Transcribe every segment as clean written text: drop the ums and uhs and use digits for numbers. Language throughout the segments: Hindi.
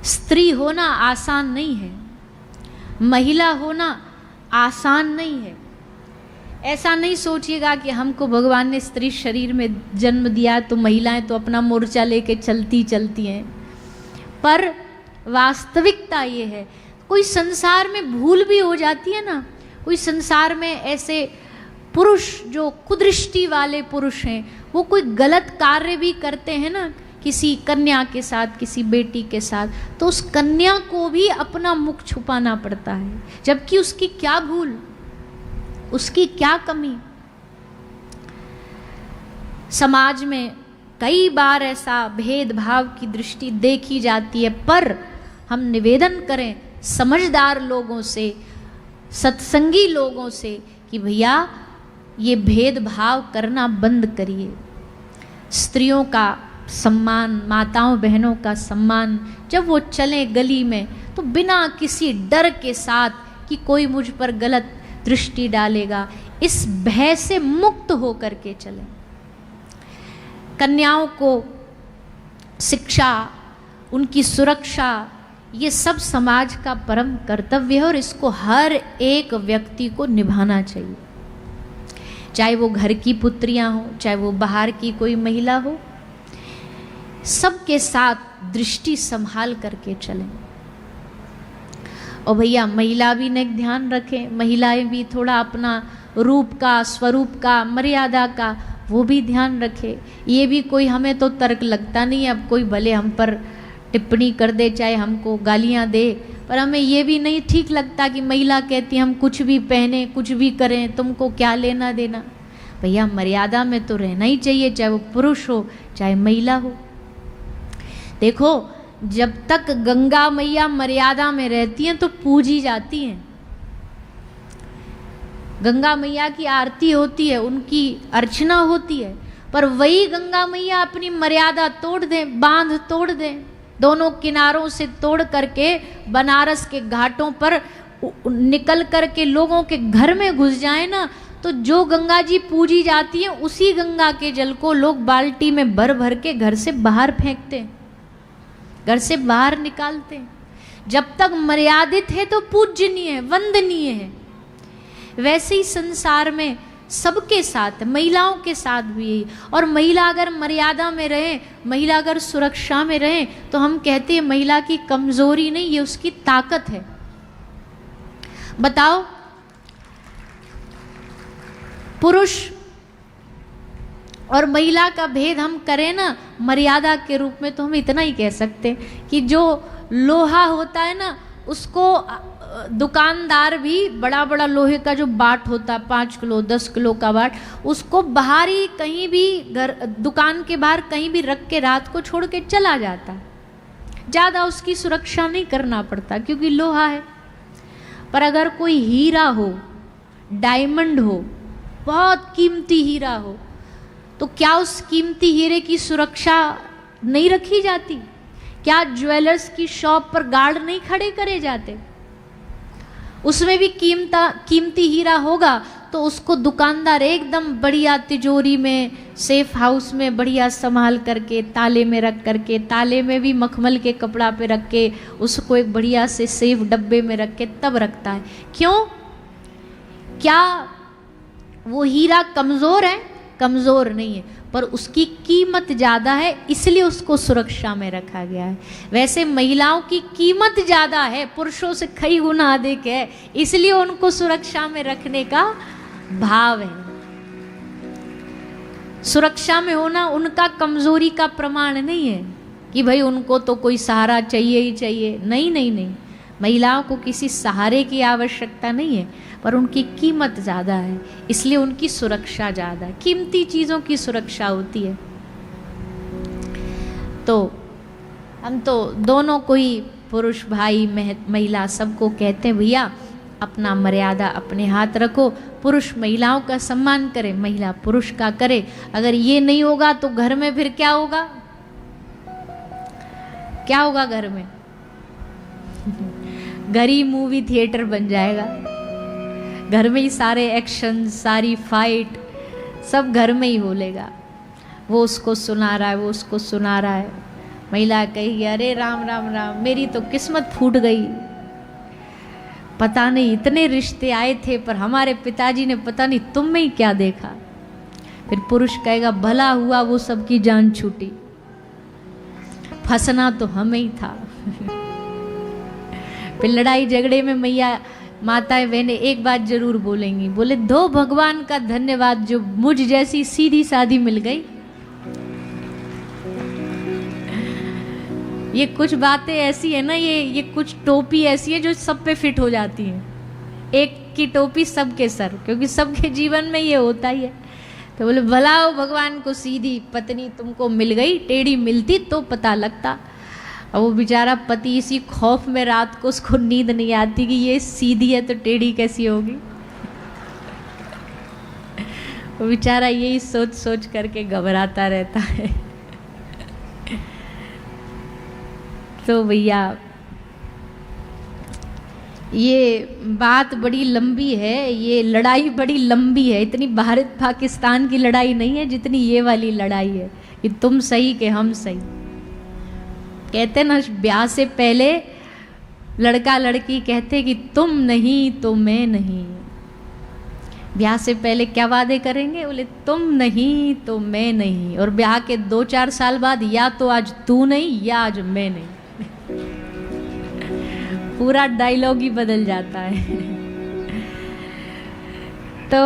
स्त्री होना आसान नहीं है, महिला होना आसान नहीं है। ऐसा नहीं सोचिएगा कि हमको भगवान ने स्त्री शरीर में जन्म दिया तो महिलाएं तो अपना मोर्चा लेके चलती चलती हैं, पर वास्तविकता ये है, कोई संसार में भूल भी हो जाती है ना, कोई संसार में ऐसे पुरुष जो कुदृष्टि वाले पुरुष हैं, वो कोई गलत कार्य भी करते हैं ना, किसी कन्या के साथ, किसी बेटी के साथ, तो उस कन्या को भी अपना मुख छुपाना पड़ता है, जबकि उसकी क्या भूल, उसकी क्या कमी। समाज में कई बार ऐसा भेदभाव की दृष्टि देखी जाती है, पर हम निवेदन करें समझदार लोगों से, सत्संगी लोगों से कि भैया ये भेदभाव करना बंद करिए। स्त्रियों का सम्मान, माताओं बहनों का सम्मान, जब वो चले गली में तो बिना किसी डर के साथ कि कोई मुझ पर गलत दृष्टि डालेगा, इस भय से मुक्त होकर के चलें। कन्याओं को शिक्षा, उनकी सुरक्षा, ये सब समाज का परम कर्तव्य है और इसको हर एक व्यक्ति को निभाना चाहिए, चाहे वो घर की पुत्रियां हो, चाहे वो बाहर की कोई महिला हो, सबके साथ दृष्टि संभाल करके चलें। और भैया महिला भी ने ध्यान रखें, महिलाएं भी थोड़ा अपना रूप का, स्वरूप का, मर्यादा का वो भी ध्यान रखें। ये भी कोई हमें तो तर्क लगता नहीं है, अब कोई भले हम पर टिप्पणी कर दे, चाहे हमको गालियां दे, पर हमें ये भी नहीं ठीक लगता कि महिला कहती हम कुछ भी पहने, कुछ भी करें, तुमको क्या लेना देना। भैया मर्यादा में तो रहना ही चाहिए, चाहे वो पुरुष हो चाहे महिला हो। देखो जब तक गंगा मैया मर्यादा में रहती हैं तो पूजी जाती हैं, गंगा मैया की आरती होती है, उनकी अर्चना होती है, पर वही गंगा मैया अपनी मर्यादा तोड़ दें, बांध तोड़ दें, दोनों किनारों से तोड़ करके बनारस के घाटों पर निकल करके लोगों के घर में घुस जाए ना, तो जो गंगा जी पूजी जाती है उसी गंगा के जल को लोग बाल्टी में भर भर के घर से बाहर फेंकते हैं, घर से बाहर निकालते हैं। जब तक मर्यादित है तो पूजनीय है, वंदनीय है। वैसे ही संसार में सबके साथ, महिलाओं के साथ भी यही। और महिला अगर मर्यादा में रहे, महिला अगर सुरक्षा में रहे, तो हम कहते हैं महिला की कमजोरी नहीं, ये उसकी ताकत है। बताओ पुरुष और महिला का भेद हम करें ना मर्यादा के रूप में, तो हम इतना ही कह सकते हैं कि जो लोहा होता है ना, उसको दुकानदार भी बड़ा बड़ा लोहे का जो बाट होता है, 5 किलो 10 किलो का बाट, उसको बाहर ही कहीं भी घर, दुकान के बाहर कहीं भी रख के रात को छोड़ के चला जाता है, ज़्यादा उसकी सुरक्षा नहीं करना पड़ता क्योंकि लोहा है। पर अगर कोई हीरा हो, डायमंड हो, बहुत कीमती हीरा हो, तो क्या उस कीमती हीरे की सुरक्षा नहीं रखी जाती? क्या ज्वेलर्स की शॉप पर गार्ड नहीं खड़े करे जाते? उसमें भी कीमती हीरा होगा तो उसको दुकानदार एकदम बढ़िया तिजोरी में, सेफ हाउस में बढ़िया संभाल करके, ताले में रख करके, ताले में भी मखमल के कपड़ा पे रख के, उसको एक बढ़िया से सेफ डब्बे में रख के तब रखता है। क्यों? क्या वो हीरा कमज़ोर है? कमज़ोर नहीं है, पर उसकी कीमत ज़्यादा है, इसलिए उसको सुरक्षा में रखा गया है। वैसे महिलाओं की कीमत ज़्यादा है, पुरुषों से कई गुना अधिक है, इसलिए उनको सुरक्षा में रखने का भाव है। सुरक्षा में होना उनका कमज़ोरी का प्रमाण नहीं है कि भाई उनको तो कोई सहारा चाहिए ही चाहिए। नहीं नहीं नहीं, महिलाओं को किसी सहारे की आवश्यकता नहीं है, पर उनकी कीमत ज़्यादा है, इसलिए उनकी सुरक्षा ज़्यादा है। कीमती चीज़ों की सुरक्षा होती है। तो हम तो दोनों को ही, पुरुष भाई महिला, सबको कहते हैं भैया अपना मर्यादा अपने हाथ रखो, पुरुष महिलाओं का सम्मान करे, महिला पुरुष का करे। अगर ये नहीं होगा तो घर में फिर क्या होगा? क्या होगा घर में? घर ही मूवी थिएटर बन जाएगा। घर में ही सारे एक्शन, सारी फाइट सब घर में ही हो लेगा। वो उसको सुना रहा है, वो उसको सुना रहा है, महिला कही, अरे राम राम राम, मेरी तो किस्मत फूट गई, पता नहीं इतने रिश्ते आए थे पर हमारे पिताजी ने पता नहीं तुम में ही क्या देखा। फिर पुरुष कहेगा, भला हुआ वो सबकी जान छूटी, फंसना तो हमें ही था। फिर लड़ाई झगड़े में मैया माताएं बहनें एक बात जरूर बोलेंगी, बोले दो भगवान का धन्यवाद जो मुझ जैसी सीधी सादी मिल गई। ये कुछ बातें ऐसी है ना, ये कुछ टोपी ऐसी है जो सब पे फिट हो जाती है, एक की टोपी सबके सर, क्योंकि सबके जीवन में ये होता ही है। तो बोले भला हो भगवान को सीधी पत्नी तुमको मिल गई, टेढ़ी मिलती तो पता लगता। और वो बेचारा पति इसी खौफ में रात को उसको नींद नहीं आती कि ये सीधी है तो टेढ़ी कैसी होगी। वो बेचारा यही सोच सोच करके घबराता रहता है। तो भैया ये बात बड़ी लंबी है, ये लड़ाई बड़ी लंबी है, इतनी भारत पाकिस्तान की लड़ाई नहीं है जितनी ये वाली लड़ाई है कि तुम सही कि हम सही। कहते ना ब्याह से पहले लड़का लड़की कहते कि तुम नहीं तो मैं नहीं। ब्याह से पहले क्या वादे करेंगे, बोले तुम नहीं तो मैं नहीं, और ब्याह के 2-4 साल बाद या तो आज तू नहीं या आज मैं नहीं। पूरा डायलॉग ही बदल जाता है। तो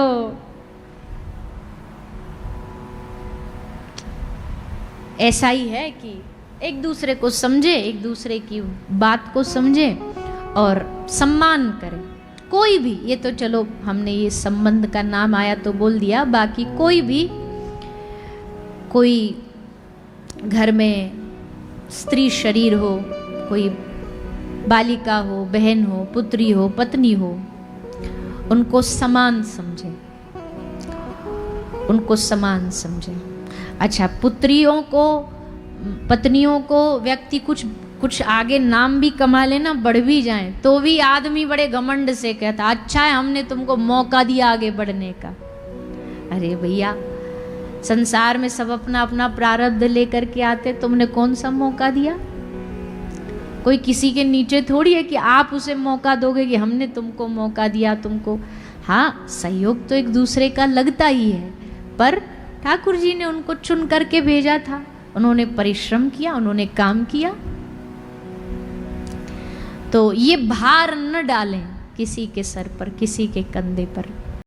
ऐसा ही है कि एक दूसरे को समझे, एक दूसरे की बात को समझे और सम्मान करें। कोई भी, ये तो चलो हमने ये संबंध का नाम आया तो बोल दिया, बाकी कोई भी, कोई घर में स्त्री शरीर हो, कोई बालिका हो, बहन हो, पुत्री हो, पत्नी हो, उनको समान समझे, उनको समान समझे। अच्छा, पुत्रियों को, पत्नियों को व्यक्ति कुछ आगे नाम भी कमा लेना, बढ़ भी जाए, तो भी आदमी बड़े घमंड से कहता अच्छा है हमने तुमको मौका दिया आगे बढ़ने का। अरे भैया, संसार में सब अपना अपना प्रारब्ध लेकर के आते, तुमने कौन सा मौका दिया? कोई किसी के नीचे थोड़ी है कि आप उसे मौका दोगे कि हमने तुमको मौका दिया तुमको। हाँ, सहयोग तो एक दूसरे का लगता ही है, पर ठाकुर जी ने उनको चुन करके भेजा था, उन्होंने परिश्रम किया, उन्होंने काम किया। तो ये भार न डालें किसी के सर पर, किसी के कंधे पर।